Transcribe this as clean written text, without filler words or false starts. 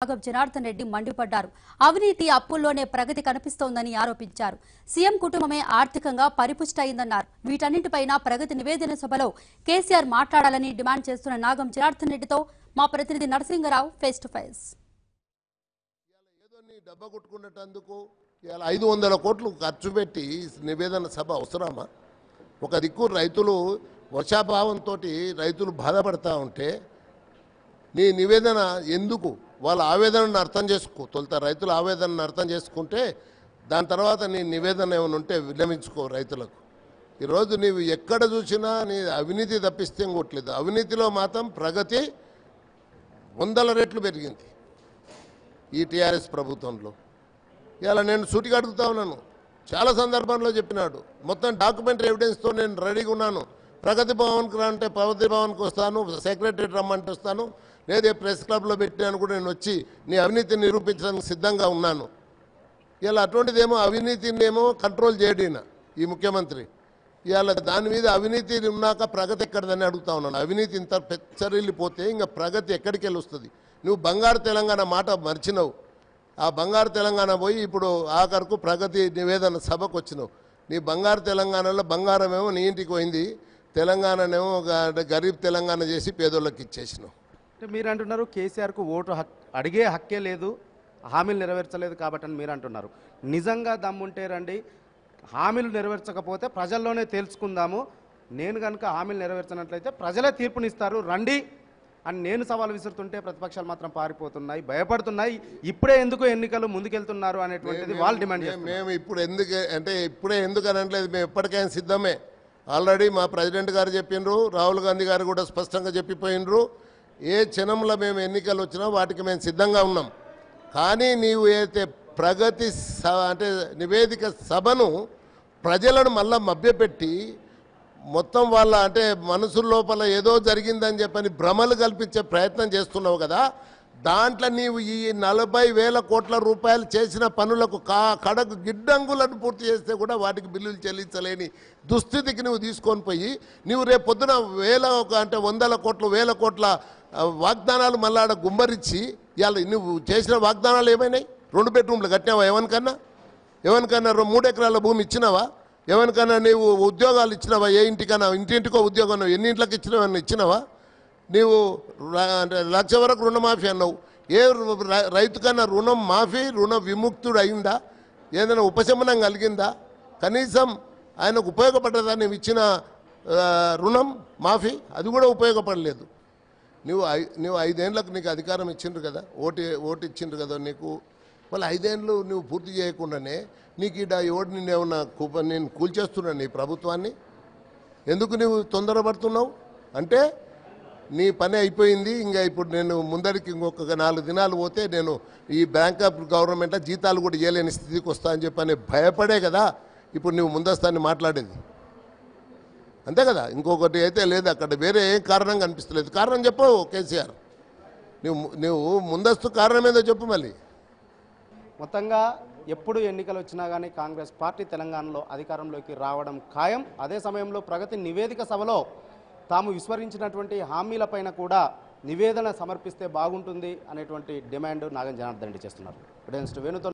నాగం జనార్దన్ రెడ్డి మండిపడ్డారు. అవినీతి అప్పుల్లోనే ప్రగతి కనిపిస్తోందని ఆరోపించారు. సీఎం కుటుంబమే ఆర్థికంగా పరిపుష్టయిందన్నారు. వీటన్నింటిపైన ప్రగతి నివేదన సభలో కేసీఆర్ మాట్లాడాలని డిమాండ్ చేస్తున్న నాగం జనార్దన్ రెడ్డితో మా ప్రతినిధి నరసింగరావు ఫేస్ టు ఫేస్. 500 కోట్లు ఖర్చు పెట్టి నివేదన సభ అవసరమా? ఒక దిక్కు రైతులు వర్షాభావంతో రైతులు బాధపడతా ఉంటే నీ నివేదన ఎందుకు? వాళ్ళ ఆవేదనను అర్థం చేసుకో. తొలుత రైతుల ఆవేదనను అర్థం చేసుకుంటే దాని తర్వాత నీ నివేదన ఏమైనా ఉంటే విన్నవించుకో రైతులకు. ఈరోజు నీవు ఎక్కడ చూసినా నీ అవినీతి తప్పిస్తే ఇంకోట్లేదు. అవినీతిలో మాత్రం ప్రగతి 100 రెట్లు పెరిగింది ఈ టీఆర్ఎస్ ప్రభుత్వంలో. ఇలా నేను సూటిగా అడుగుతా ఉన్నాను. చాలా సందర్భంలో చెప్పినాడు. మొత్తం డాక్యుమెంటరీ ఎవిడెన్స్తో నేను రెడీగా ఉన్నాను. ప్రగతి భవన్కి అంటే ప్రగతి భవన్కి వస్తాను, సెక్రటరీ రమ్మంటే వస్తాను, లేదా ప్రెస్ క్లబ్లో పెట్టినాను కూడా నేను వచ్చి నీ అవినీతిని నిరూపించడానికి సిద్ధంగా ఉన్నాను. ఇలా అటువంటిదేమో అవినీతిని ఏమో కంట్రోల్ చేయడిన ఈ ముఖ్యమంత్రి. ఇవాళ దాని మీద అవినీతి ఉన్నాక ప్రగతి ఎక్కడదని అడుగుతా ఉన్నాను. అవినీతి ఇంత పెచ్చరిల్లిపోతే ఇంకా ప్రగతి ఎక్కడికి వెళ్ళి వస్తుంది? నువ్వు బంగారు తెలంగాణ మాట మర్చినవు. ఆ బంగారు తెలంగాణ పోయి ఇప్పుడు ఆఖరుకు ప్రగతి నివేదన సభకు వచ్చినావు. నీ బంగారు తెలంగాణలో బంగారం ఏమో నీ ఇంటికి పోయింది, తెలంగాణనేమో గరీబ్ తెలంగాణ చేసి పేదోళ్ళకి ఇచ్చేసినావు. అంటే మీరు అంటున్నారు కేసీఆర్కు ఓటు అడిగే హక్కే లేదు, హామీలు నెరవేర్చలేదు కాబట్టి అని మీరు అంటున్నారు. నిజంగా దమ్ముంటే రండి, హామీలు నెరవేర్చకపోతే ప్రజల్లోనే తేల్చుకుందాము. నేను కనుక హామీలు నెరవేర్చినట్లయితే ప్రజలే తీర్పునిస్తారు రండి అని నేను సవాల్ విసురుతుంటే ప్రతిపక్షాలు మాత్రం పారిపోతున్నాయి, భయపడుతున్నాయి. ఇప్పుడే ఎందుకు ఎన్నికలు ముందుకెళ్తున్నారు అనేటువంటిది వాళ్ళు డిమాండ్ చేస్తారు. మేము ఇప్పుడు ఇప్పుడే ఎందుకు అనట్లేదు, మేము ఎప్పటికైనా సిద్ధమే. ఆల్రెడీ మా ప్రెసిడెంట్ గారు చెప్పిండ్రు, రాహుల్ గాంధీ గారు కూడా స్పష్టంగా చెప్పిపోయినరు. ఏ క్షణంలో మేము ఎన్నికలు వచ్చినా వాటికి మేము సిద్ధంగా ఉన్నాం. కానీ నీవు అయితే ప్రగతి అంటే నివేదిక సభను ప్రజలను మళ్ళా మభ్యపెట్టి మొత్తం వాళ్ళ అంటే మనసు లోపల ఏదో జరిగిందని చెప్పని భ్రమలు కల్పించే ప్రయత్నం చేస్తున్నావు కదా. దాంట్లో నీవు ఈ 40,000 కోట్ల రూపాయలు చేసిన పనులకు కడకు గిడ్డంగులను పూర్తి చేస్తే కూడా వాటికి బిల్లులు చెల్లించలేని దుస్థితికి నువ్వు తీసుకొని పోయి నువ్వు రేపు పొద్దున 100 కోట్లు 1000 కోట్ల వాగ్దానాలు మళ్ళా గుమ్మరించి ఇవాళ నువ్వు చేసిన వాగ్దానాలు ఏమైనాయి? 2 బెడ్రూమ్లు కట్టినావా? ఎవరికన్నా 3 ఎకరాల భూమి ఇచ్చినావా? ఎవరికన్నా నీవు ఉద్యోగాలు ఇచ్చినావా? ఏ ఇంటికన్నా ఇంటింటికో ఉద్యోగం ఎన్ని ఇంట్లోకి ఇచ్చినావా? నీవు అంటే 1,00,000 వరకు రుణమాఫీ అన్నావు. ఏ రైతుకన్నా రుణం మాఫీ రుణ విముక్తుడు అయిందా? ఏదైనా ఉపశమనం కలిగిందా? కనీసం ఆయనకు ఉపయోగపడ్డదా? నువ్వు ఇచ్చిన రుణం మాఫీ అది కూడా ఉపయోగపడలేదు. నువ్వు 5 ఏళ్ళకు నీకు అధికారం ఇచ్చిండ్రు కదా, ఓటు ఇచ్చిండ్రు కదా నీకు. మళ్ళీ 5 ఏళ్ళు నువ్వు పూర్తి చేయకుండానే నీకు ఇడ ఎవడు నిన్నేమన్నా నేను కూల్చేస్తున్నాను నీ ప్రభుత్వాన్ని. ఎందుకు నువ్వు తొందరపడుతున్నావు? అంటే నీ పని అయిపోయింది, ఇంకా ఇప్పుడు నేను ముందరికి ఇంకొక 4 దినాలు పోతే నేను ఈ బ్యాంక్ ఆఫ్ గవర్నమెంట్లో జీతాలు కూడా ఇవ్వలేని స్థితికి వస్తా అని చెప్పని భయపడే కదా ఇప్పుడు నువ్వు ముందస్తాన్ని మాట్లాడేది. అంతే కదా, ఇంకొకటి అయితే లేదు. అక్కడ వేరే ఏం కారణం కనిపిస్తలేదు. కారణం చెప్పవు కేసీఆర్. నువ్వు ముందస్తు కారణం ఏదో చెప్పు. మళ్ళీ మొత్తంగా ఎప్పుడు ఎన్నికలు వచ్చినా కానీ కాంగ్రెస్ పార్టీ తెలంగాణలో అధికారంలోకి రావడం ఖాయం. అదే సమయంలో ప్రగతి నివేదిక సభలో తాము విస్మరించినటువంటి హామీలపైన కూడా నివేదన సమర్పిస్తే బాగుంటుంది అనేటువంటి డిమాండ్ నాగం జనార్దన్ రెడ్డి చేస్తున్నారు. వేణుతో